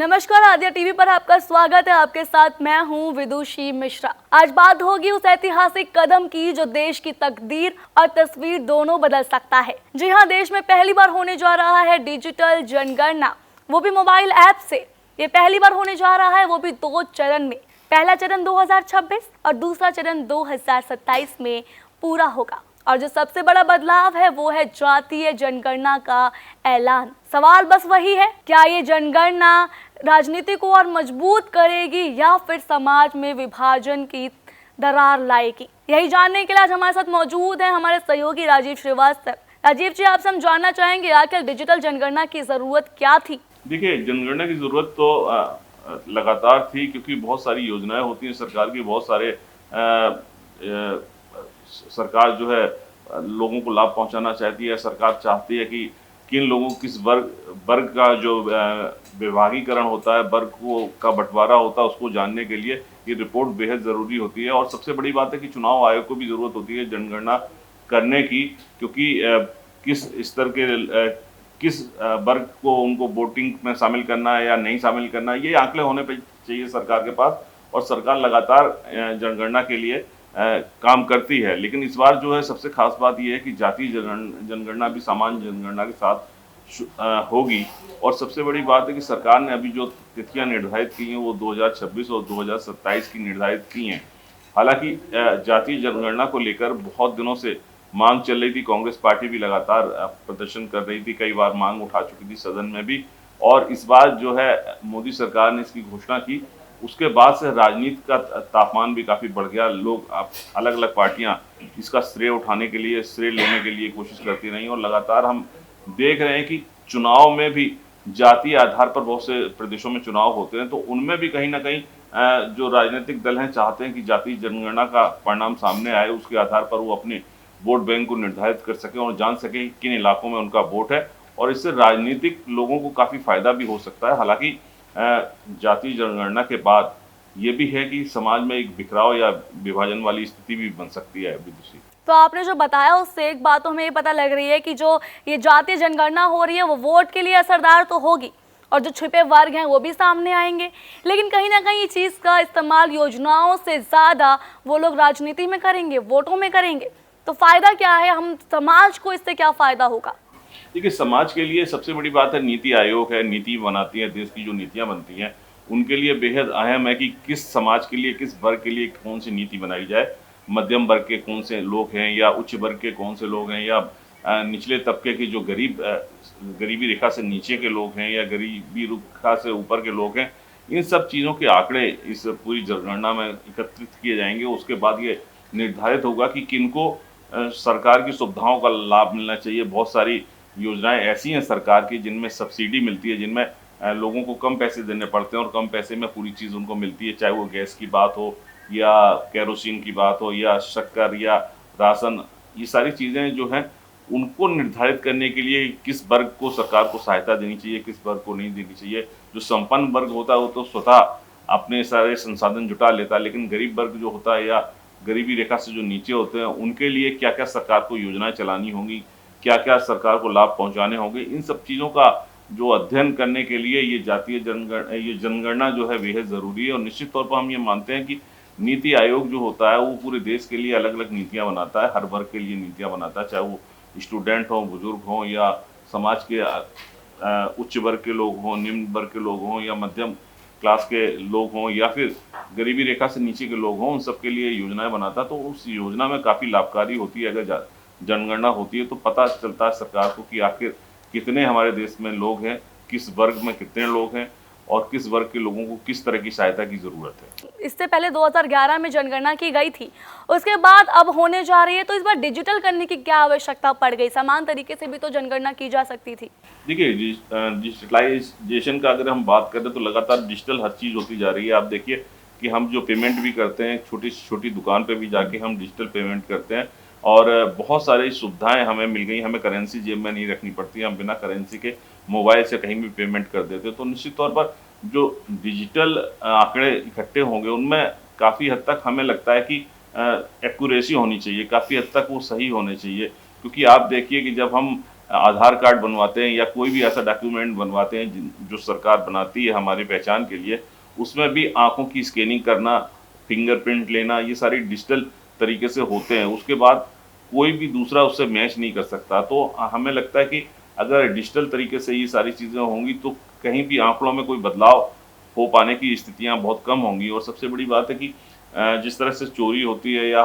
नमस्कार, आद्या टीवी पर आपका स्वागत है। आपके साथ मैं हूं विदुषी मिश्रा। आज बात होगी उस ऐतिहासिक कदम की जो देश की तकदीर और तस्वीर दोनों बदल सकता है। जी हां, देश में पहली बार होने जा रहा है डिजिटल जनगणना, वो भी मोबाइल ऐप से। ये पहली बार होने जा रहा है, वो भी 2 चरण में। पहला चरण 2026 और दूसरा चरण 2027 में पूरा होगा। और जो सबसे बड़ा बदलाव है वो है जातीय जनगणना का ऐलान। सवाल बस वही है, क्या ये जनगणना राजनीति को और मजबूत करेगी या फिर समाज में विभाजन की दरार लाएगी? यही जानने के लिए आज हमारे साथ मौजूद हैं हमारे सहयोगी राजीव श्रीवास्तव। राजीव जी, आपसे हम जानना चाहेंगे आखिर डिजिटल जनगणना की जरूरत क्या थी? देखिए, जनगणना की जरूरत तो लगातार थी, क्योंकि बहुत सारी योजनाएं होती हैं सरकार की, बहुत सारे सरकार जो है लोगों को लाभ पहुंचाना चाहती है। सरकार चाहती है कि किन लोगों किस वर्ग का जो विभागीकरण होता है, वर्ग को का बंटवारा होता है, उसको जानने के लिए ये रिपोर्ट बेहद ज़रूरी होती है। और सबसे बड़ी बात है कि चुनाव आयोग को भी ज़रूरत होती है जनगणना करने की, क्योंकि किस स्तर के किस वर्ग को उनको वोटिंग में शामिल करना है या नहीं शामिल करना है, ये आंकड़े होने पे चाहिए सरकार के पास। और सरकार लगातार जनगणना के लिए काम करती है। लेकिन इस बार जो है सबसे खास बात यह है कि जातीय जनगणना भी सामान्य जनगणना के साथ होगी। और सबसे बड़ी बात है कि सरकार ने अभी जो तिथियां निर्धारित की हैं वो 2026 और 2027 की निर्धारित की हैं। हालांकि जातीय जनगणना को लेकर बहुत दिनों से मांग चल रही थी। कांग्रेस पार्टी भी लगातार प्रदर्शन कर रही थी, कई बार मांग उठा चुकी थी सदन में भी। और इस बार जो है मोदी सरकार ने इसकी घोषणा की, उसके बाद से राजनीति का तापमान भी काफ़ी बढ़ गया। लोग अलग अलग पार्टियां इसका श्रेय उठाने के लिए, श्रेय लेने के लिए कोशिश करती रही। और लगातार हम देख रहे हैं कि चुनाव में भी जातीय आधार पर बहुत से प्रदेशों में चुनाव होते हैं, तो उनमें भी कहीं ना कहीं जो राजनीतिक दल हैं चाहते हैं कि जातीय जनगणना का परिणाम सामने आए, उसके आधार पर वो अपने वोट बैंक को निर्धारित कर सकें और जान सकें किन इलाकों में उनका वोट है। और इससे राजनीतिक लोगों को काफ़ी फायदा भी हो सकता है। हालांकि जातीय जनगणना के बाद ये भी है कि समाज में एक बिखराव या विभाजन वाली स्थिति भी बन सकती है विदुषी। तो आपने जो बताया उससे एक बात तो हमें ये पता लग रही है कि जो ये जातीय जनगणना हो रही है वो वोट के लिए असरदार तो होगी और जो छिपे वर्ग हैं वो भी सामने आएंगे। लेकिन कहीं ना कहीं इस चीज़ का इस्तेमाल योजनाओं से ज़्यादा वो लोग राजनीति में करेंगे, वोटों में करेंगे। तो फायदा क्या है, हम समाज को इससे क्या फायदा होगा? देखिए, समाज के लिए सबसे बड़ी बात है नीति आयोग है, नीति बनाती है, देश की जो नीतियां बनती हैं उनके लिए बेहद अहम है कि किस समाज के लिए, किस वर्ग के लिए कौन सी नीति बनाई जाए। मध्यम वर्ग के कौन से लोग हैं या उच्च वर्ग के कौन से लोग हैं या निचले तबके के जो गरीबी रेखा से नीचे के लोग हैं या गरीबी रेखा से ऊपर के लोग हैं, इन सब चीज़ों के आंकड़े इस पूरी जनगणना में एकत्रित किए जाएंगे। उसके बाद ये निर्धारित होगा कि किनको सरकार की सुविधाओं का लाभ मिलना चाहिए। बहुत सारी योजनाएं ऐसी हैं सरकार की जिनमें सब्सिडी मिलती है, जिनमें लोगों को कम पैसे देने पड़ते हैं और कम पैसे में पूरी चीज़ उनको मिलती है, चाहे वो गैस की बात हो या केरोसिन की बात हो या शक्कर या राशन। ये सारी चीज़ें जो हैं उनको निर्धारित करने के लिए किस वर्ग को सरकार को सहायता देनी चाहिए, किस वर्ग को नहीं देनी चाहिए। जो संपन्न वर्ग होता है वो तो स्वतः अपने सारे संसाधन जुटा लेता है, लेकिन गरीब वर्ग जो होता है या गरीबी रेखा से जो नीचे होते हैं उनके लिए क्या क्या सरकार को योजनाएं चलानी होंगी, क्या क्या सरकार को लाभ पहुंचाने होंगे, इन सब चीज़ों का जो अध्ययन करने के लिए ये जातीय जनगणना जो है बेहद ज़रूरी है। और निश्चित तौर पर हम ये मानते हैं कि नीति आयोग जो होता है वो पूरे देश के लिए अलग अलग नीतियाँ बनाता है, हर वर्ग के लिए नीतियाँ बनाता है, चाहे वो स्टूडेंट हों, बुजुर्ग हों या समाज के उच्च वर्ग के लोग हों, निम्न वर्ग के लोग हों या मध्यम क्लास के लोग हों या फिर गरीबी रेखा से नीचे के लोग हों, उन सब के लिए योजनाएं बनाता। तो उस योजना में काफ़ी लाभकारी होती है। अगर जनगणना होती है तो पता चलता है सरकार को कि आखिर कितने हमारे देश में लोग हैं, किस वर्ग में कितने लोग हैं और किस वर्ग के लोगों को किस तरह की सहायता की ज़रूरत है। इससे पहले 2011 में जनगणना की गई थी, उसके बाद अब होने जा रही है, तो इस बार डिजिटल करने की क्या आवश्यकता पड़ गई? समान तरीके से भी तो जनगणना की जा सकती थी। देखिए, डिजिटलाइजेशन का अगर हम बात करें तो लगातार डिजिटल हर चीज़ होती जा रही है। आप देखिए कि हम जो पेमेंट भी करते हैं, छोटी से छोटी दुकान पे भी जाके हम डिजिटल पेमेंट करते हैं और बहुत सारी सुविधाएं हमें मिल गई। हमें करेंसी जेब में नहीं रखनी पड़ती, हम बिना करेंसी के मोबाइल से कहीं भी पेमेंट कर देते हैं। तो निश्चित तौर पर जो डिजिटल आंकड़े इकट्ठे होंगे उनमें काफ़ी हद तक हमें लगता है कि एक्यूरेसी होनी चाहिए, काफ़ी हद तक वो सही होने चाहिए। क्योंकि आप देखिए कि जब हम आधार कार्ड बनवाते हैं या कोई भी ऐसा डॉक्यूमेंट बनवाते हैं जो सरकार बनाती है हमारी पहचान के लिए, उसमें भी आंखों की स्कैनिंग करना, फिंगरप्रिंट लेना, ये सारी डिजिटल तरीके से होते हैं। उसके बाद कोई भी दूसरा उससे मैच नहीं कर सकता। तो हमें लगता है कि अगर डिजिटल तरीके से ये सारी चीज़ें होंगी तो कहीं भी आंकड़ों में कोई बदलाव हो पाने की स्थितियां बहुत कम होंगी। और सबसे बड़ी बात है कि जिस तरह से चोरी होती है या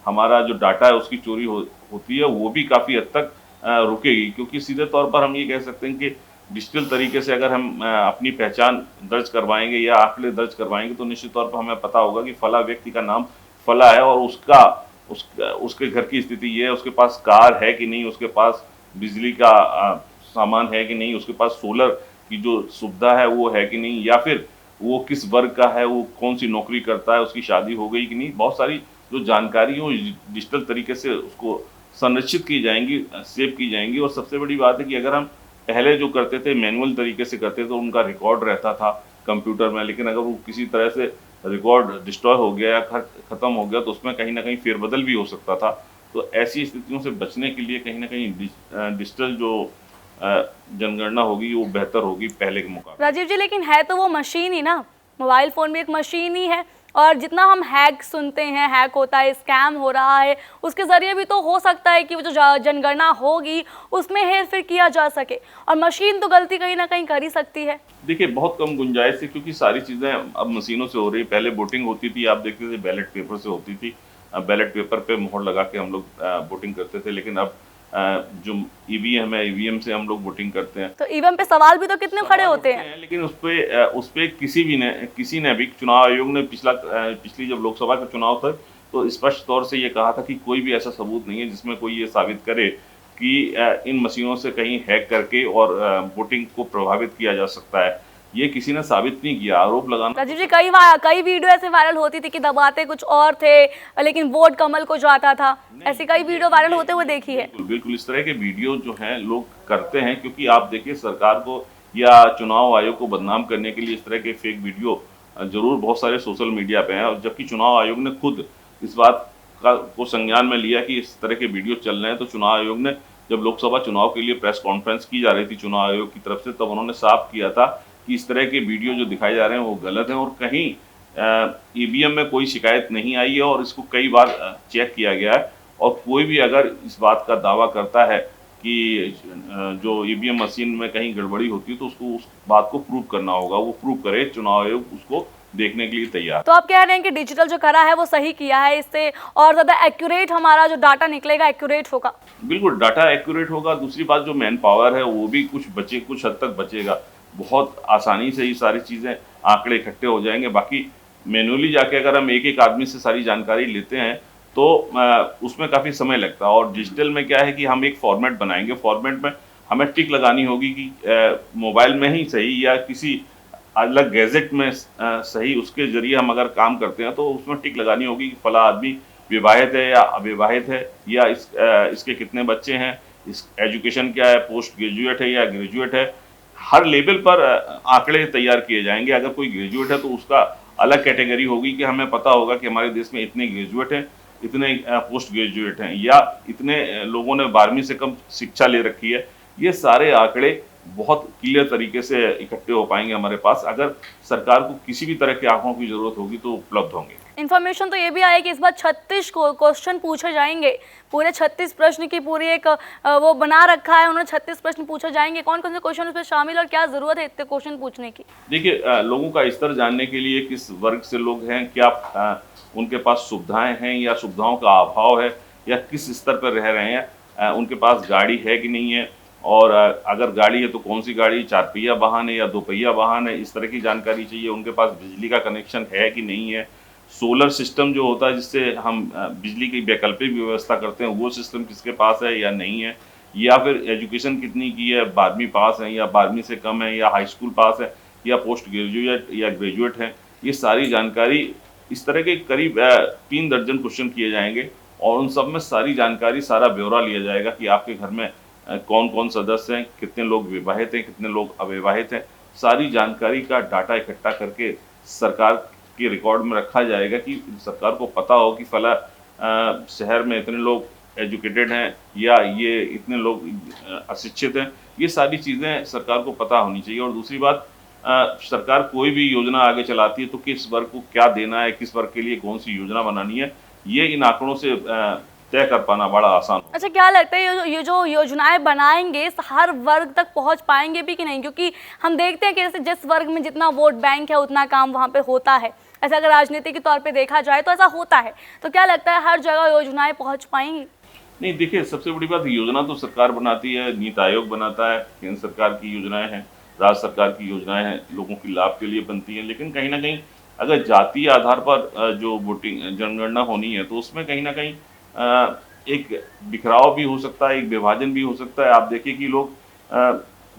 हमारा जो डाटा है उसकी चोरी होती है, वो भी काफ़ी हद तक रुकेगी। क्योंकि सीधे तौर पर हम ये कह सकते हैं कि डिजिटल तरीके से अगर हम अपनी पहचान दर्ज करवाएंगे या आंकड़े दर्ज करवाएंगे तो निश्चित तौर पर हमें पता होगा कि फला व्यक्ति का नाम फला है और उसके घर की स्थिति ये है, उसके पास कार है कि नहीं, उसके पास बिजली का सामान है कि नहीं, उसके पास सोलर की जो सुविधा है वो है कि नहीं, या फिर वो किस वर्ग का है, वो कौन सी नौकरी करता है, उसकी शादी हो गई कि नहीं। बहुत सारी जो जानकारी है वो डिजिटल तरीके से उसको संरक्षित की जाएंगी, सेव की जाएंगी। और सबसे बड़ी बात है कि अगर हम पहले जो करते थे मैनुअल तरीके से करते थे, उनका रिकॉर्ड रहता था कंप्यूटर में, लेकिन अगर वो किसी तरह से रिकॉर्ड डिस्ट्रॉय हो गया या खत्म हो गया तो उसमें कहीं ना कहीं फेरबदल भी हो सकता था। तो ऐसी स्थितियों से बचने के लिए कहीं ना कहीं डिजिटल जो जनगणना होगी वो बेहतर होगी पहले के मुकाबले। राजीव जी, लेकिन है तो वो मशीन ही ना, मोबाइल फ़ोन भी एक मशीन ही है। और जितना हम हैक सुनते हैं, हैक होता है, स्कैम हो रहा है, उसके ज़रिए भी तो हो सकता है कि वो जो जनगणना होगी उसमें हेर फेर किया जा सके। और मशीन तो गलती कहीं ना कहीं कर ही सकती है। देखिए, बहुत कम गुंजाइश है क्योंकि सारी चीज़ें अब मशीनों से हो रही है। पहले वोटिंग होती थी, आप देखते थे बैलेट पेपर से होती थी। बैलेट पेपर पे मोहर लगा के हम लोग वोटिंग करते थे, लेकिन अब जो ईवीएम है, ईवीएम से हम लोग वोटिंग करते हैं। तो ईवीएम पे सवाल भी तो कितने खड़े होते हैं। लेकिन उस पे किसी ने भी, चुनाव आयोग ने पिछली जब लोकसभा का चुनाव था तो स्पष्ट तौर से ये कहा था कि कोई भी ऐसा सबूत नहीं है जिसमें कोई ये साबित करे कि इन मशीनों से कहीं हैक करके और वोटिंग को प्रभावित किया जा सकता है। ये किसी ने साबित नहीं किया। आरोप लगाना। राजीव जी, कई वीडियो ऐसे वायरल होती थी कि दबाते कुछ और थे लेकिन वोट कमल को जाता था। ऐसी कई वीडियो वायरल होते हुए देखी है। बिल्कुल इस तरह के वीडियो जो हैं लोग करते हैं क्योंकि आप देखिए, सरकार को या चुनाव आयोग को बदनाम करने के लिए इस तरह के फेक वीडियो जरूर बहुत सारे सोशल मीडिया पे हैं। और जबकि चुनाव आयोग ने खुद इस बात को संज्ञान में लिया कि इस तरह के वीडियो चल रहे हैं, तो चुनाव आयोग ने जब लोकसभा चुनाव के लिए प्रेस कॉन्फ्रेंस की जा रही थी चुनाव आयोग की तरफ से, तब उन्होंने साफ किया था कि इस तरह के वीडियो जो दिखाए जा रहे हैं वो गलत हैं और कहीं ईवीएम में कोई शिकायत नहीं आई है और इसको कई बार चेक किया गया है। और कोई भी अगर इस बात का दावा करता है कि जो ईवीएम मशीन में कहीं गड़बड़ी होती है तो उसको उस बात को प्रूव करना होगा, वो प्रूव करे, चुनाव आयोग उसको देखने के लिए तैयार। तो आप कह रहे हैं कि डिजिटल जो करा है वो सही किया है, इससे और ज़्यादा एक्यूरेट हमारा जो डाटा निकलेगा एक्यूरेट होगा। बिल्कुल, डाटा एक्यूरेट होगा। दूसरी बात, जो मैन पावर है वो भी कुछ हद तक बचेगा। बहुत आसानी से ये सारी चीज़ें, आंकड़े इकट्ठे हो जाएंगे। बाकी मैनुअली जाके अगर हम एक एक आदमी से सारी जानकारी लेते हैं तो उसमें काफ़ी समय लगता है। और डिजिटल में क्या है कि हम एक फॉर्मेट बनाएंगे, फॉर्मेट में हमें टिक लगानी होगी कि मोबाइल में ही सही या किसी अलग गैजेट में सही, उसके जरिए हम अगर काम करते हैं तो उसमें टिक लगानी होगी कि फला आदमी विवाहित है या अविवाहित है, या इसके कितने बच्चे हैं, इस एजुकेशन क्या है, पोस्ट ग्रेजुएट है या ग्रेजुएट है। हर लेवल पर आंकड़े तैयार किए जाएंगे। अगर कोई ग्रेजुएट है तो उसका अलग कैटेगरी होगी कि हमें पता होगा कि हमारे देश में इतने ग्रेजुएट हैं, इतने पोस्ट ग्रेजुएट हैं, या इतने लोगों ने 12वीं से कम शिक्षा ले रखी है। ये सारे आंकड़े बहुत क्लियर तरीके से इकट्ठे हो पाएंगे हमारे पास। अगर सरकार को किसी भी तरह के आंकड़ों की जरूरत होगी तो उपलब्ध होंगे। इन्फॉर्मेशन तो ये भी आई कि इस बार 36 क्वेश्चन पूछे जाएंगे। पूरे 36 प्रश्न की पूरी एक वो बना रखा है उन्होंने, 36 प्रश्न पूछे जाएंगे। कौन कौन से क्वेश्चन उसमें शामिल और क्या जरूरत है इतने क्वेश्चन पूछने की? देखिए, लोगों का स्तर जानने के लिए किस वर्ग से लोग हैं, क्या उनके पास सुविधाएं हैं या सुविधाओं का अभाव है, या किस स्तर पर रह रहे हैं, उनके पास गाड़ी है कि नहीं है, और अगर गाड़ी है तो कौन सी गाड़ी, 4 पहिया वाहन है या 2 पहिया वाहन है, इस तरह की जानकारी चाहिए। उनके पास बिजली का कनेक्शन है कि नहीं है, सोलर सिस्टम जो होता है जिससे हम बिजली की वैकल्पिक व्यवस्था करते हैं, वो सिस्टम किसके पास है या नहीं है, या फिर एजुकेशन कितनी की है, 12वीं पास है या 12वीं से कम है, या हाई स्कूल पास है या पोस्ट ग्रेजुएट या ग्रेजुएट है। ये सारी जानकारी, इस तरह के करीब 3 दर्जन क्वेश्चन किए जाएंगे और उन सब में सारी जानकारी, सारा ब्यौरा लिया जाएगा कि आपके घर में कौन कौन सदस्य हैं, कितने लोग विवाहित हैं, कितने लोग अविवाहित हैं। सारी जानकारी का डाटा इकट्ठा करके सरकार के रिकॉर्ड में रखा जाएगा कि सरकार को पता हो कि फला शहर में इतने लोग एजुकेटेड हैं या ये इतने लोग अशिक्षित हैं, ये सारी चीज़ें सरकार को पता होनी चाहिए। और दूसरी बात, सरकार कोई भी योजना आगे चलाती है तो किस वर्ग को क्या देना है, किस वर्ग के लिए कौन सी योजना बनानी है, ये इन आंकड़ों से तय कर पाना बड़ा आसान हो। अच्छा, क्या लगता है ये जो योजनाएं बनाएंगे हर वर्ग तक पहुंच पाएंगे भी कि नहीं? क्योंकि हम देखते हैं कि जैसे जिस वर्ग में जितना वोट बैंक है उतना काम वहां पे होता है। ऐसा अगर राजनीति के तौर पे देखा जाए तो ऐसा होता है, तो क्या लगता है हर जगह योजनाएं पहुंच पाएंगी? नहीं, देखिए, सबसे बड़ी बात, योजना तो सरकार बनाती है, नीति आयोग बनाता है, केंद्र सरकार की योजनाएं हैं, राज्य सरकार की योजनाएं हैं, लोगों के लाभ के लिए बनती हैं। लेकिन कहीं ना कहीं अगर जातीय आधार पर जो वोटिंग जनगणना होनी है तो उसमें कहीं ना कहीं एक बिखराव भी हो सकता है, एक विभाजन भी हो सकता है। आप देखिए कि लोग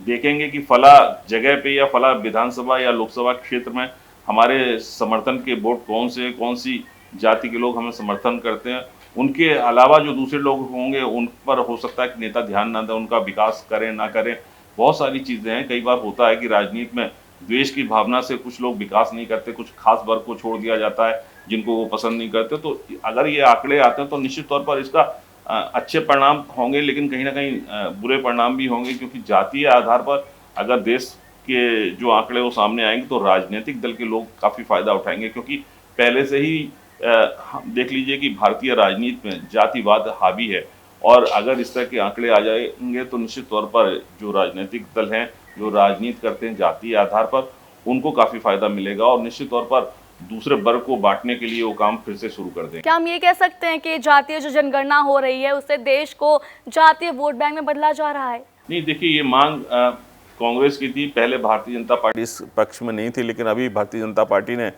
देखेंगे कि फला जगह पे या फला विधानसभा या लोकसभा क्षेत्र में हमारे समर्थन के वोट कौन से, कौन सी जाति के लोग हमें समर्थन करते हैं, उनके अलावा जो दूसरे लोग होंगे उन पर हो सकता है कि नेता ध्यान ना दें, उनका विकास करें ना करें, बहुत सारी चीज़ें हैं। कई बार होता है कि राजनीति में द्वेष की भावना से कुछ लोग विकास नहीं करते, कुछ खास वर्ग को छोड़ दिया जाता है जिनको वो पसंद नहीं करते। तो अगर ये आंकड़े आते हैं तो निश्चित तौर पर इसका अच्छे परिणाम होंगे, लेकिन कहीं ना कहीं बुरे परिणाम भी होंगे, क्योंकि जातीय आधार पर अगर देश के जो आंकड़े वो सामने आएंगे तो राजनीतिक दल के लोग काफ़ी फायदा उठाएंगे। क्योंकि पहले से ही देख लीजिए कि भारतीय राजनीति में जातिवाद हावी है, और अगर इस तरह के आंकड़े आ जाएंगे तो निश्चित तौर पर जो राजनीतिक दल हैं, जो राजनीति करते हैं जातीय आधार पर, उनको काफ़ी फायदा मिलेगा और निश्चित तौर पर दूसरे वर्ग को बांटने के लिए वो काम फिर से शुरू कर देंगे। क्या हम ये कह सकते हैं कि जातीय जो जनगणना हो रही है उससे देश को जातीय वोट बैंक में बदला जा रहा है? नहीं, देखिए, ये मांग कांग्रेस की थी, पहले भारतीय जनता पार्टी इस पक्ष में नहीं थी, लेकिन अभी भारतीय जनता पार्टी ने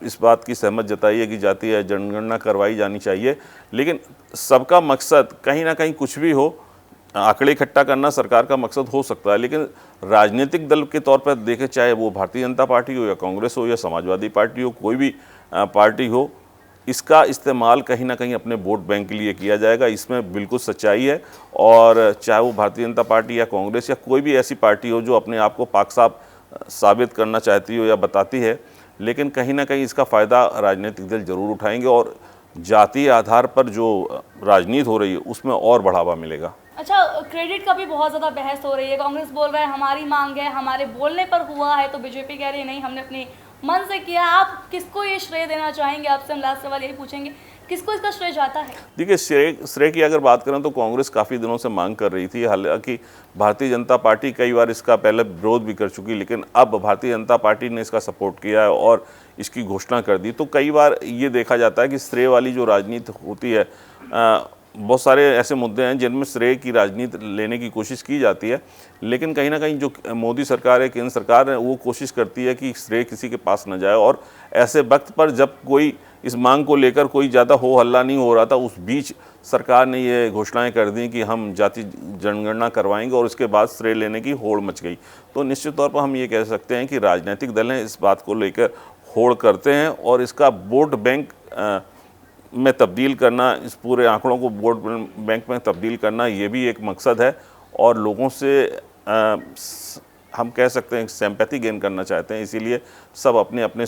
इस बात की सहमत जताई है कि जातीय जनगणना करवाई जानी चाहिए। लेकिन सबका मकसद कहीं ना कहीं कुछ भी हो, आंकड़े इकट्ठा करना सरकार का मकसद हो सकता है, लेकिन राजनीतिक दल के तौर पर देखें, चाहे वो भारतीय जनता पार्टी हो या कांग्रेस हो या समाजवादी पार्टी हो, कोई भी पार्टी हो, इसका इस्तेमाल कहीं ना कहीं अपने वोट बैंक के लिए किया जाएगा। इसमें बिल्कुल सच्चाई है। और चाहे वो भारतीय जनता पार्टी या कांग्रेस या कोई भी ऐसी पार्टी हो जो अपने आप को पाक साफ साबित करना चाहती हो या बताती है, लेकिन कहीं ना कहीं इसका फ़ायदा राजनीतिक दल जरूर उठाएंगे और जातीय आधार पर जो राजनीति हो रही है उसमें और बढ़ावा मिलेगा। अच्छा, क्रेडिट का भी बहुत ज़्यादा बहस हो रही है। कांग्रेस बोल रहा है हमारी मांग है, हमारे बोलने पर हुआ है, तो बीजेपी कह रही है नहीं, हमने अपने मन से किया। आप किसको ये श्रेय देना चाहेंगे? आपसे हम लास्ट सवाल यही पूछेंगे, किसको इसका श्रेय जाता है? देखिए, श्रेय की अगर बात करें तो कांग्रेस काफ़ी दिनों से मांग कर रही थी। हालांकि भारतीय जनता पार्टी कई बार इसका पहले विरोध भी कर चुकी, लेकिन अब भारतीय जनता पार्टी ने इसका सपोर्ट किया है और इसकी घोषणा कर दी। तो कई बार ये देखा जाता है कि श्रेय वाली जो राजनीति होती है, बहुत सारे ऐसे मुद्दे हैं जिनमें श्रेय की राजनीति लेने की कोशिश की जाती है, लेकिन कहीं ना कहीं जो मोदी सरकार है, केंद्र सरकार है, वो कोशिश करती है कि श्रेय किसी के पास न जाए। और ऐसे वक्त पर जब कोई इस मांग को लेकर कोई ज़्यादा हो हल्ला नहीं हो रहा था, उस बीच सरकार ने ये घोषणाएं कर दी कि हम जाति जनगणना करवाएंगे और उसके बाद श्रेय लेने की होड़ मच गई। तो निश्चित तौर पर हम ये कह सकते हैं कि राजनीतिक दल हैं इस बात को लेकर होड़ करते हैं और इसका वोट बैंक में तब्दील करना, इस पूरे आंकड़ों को वोट बैंक में तब्दील करना, ये भी एक मकसद है। और लोगों से हम कह सकते हैं सिंपैथी गेन करना चाहते हैं, इसीलिए सब अपने अपने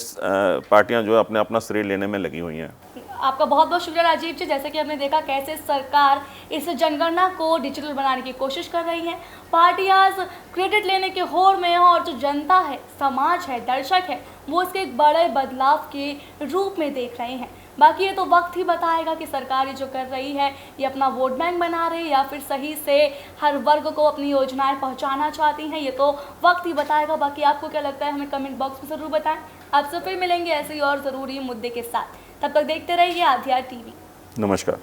पार्टियां जो है अपने अपना श्रेय लेने में लगी हुई हैं। आपका बहुत बहुत शुक्रिया राजीव जी। जैसे कि हमने देखा कैसे सरकार इस जनगणना को डिजिटल बनाने की कोशिश कर रही है, पार्टियां क्रेडिट लेने के होड़ में है और जो जनता है, समाज है, दर्शक है, वो इसके एक बड़े बदलाव के रूप में देख रहे हैं। बाकी ये तो वक्त ही बताएगा कि सरकार ये जो कर रही है ये अपना वोट बैंक बना रही है या फिर सही से हर वर्ग को अपनी योजनाएं पहुंचाना चाहती हैं, ये तो वक्त ही बताएगा। बाकी आपको क्या लगता है हमें कमेंट बॉक्स में ज़रूर बताएं। आपसे फिर मिलेंगे ऐसे ही और ज़रूरी मुद्दे के साथ। तब तक देखते रहिए आध्यात्म टीवी। नमस्कार।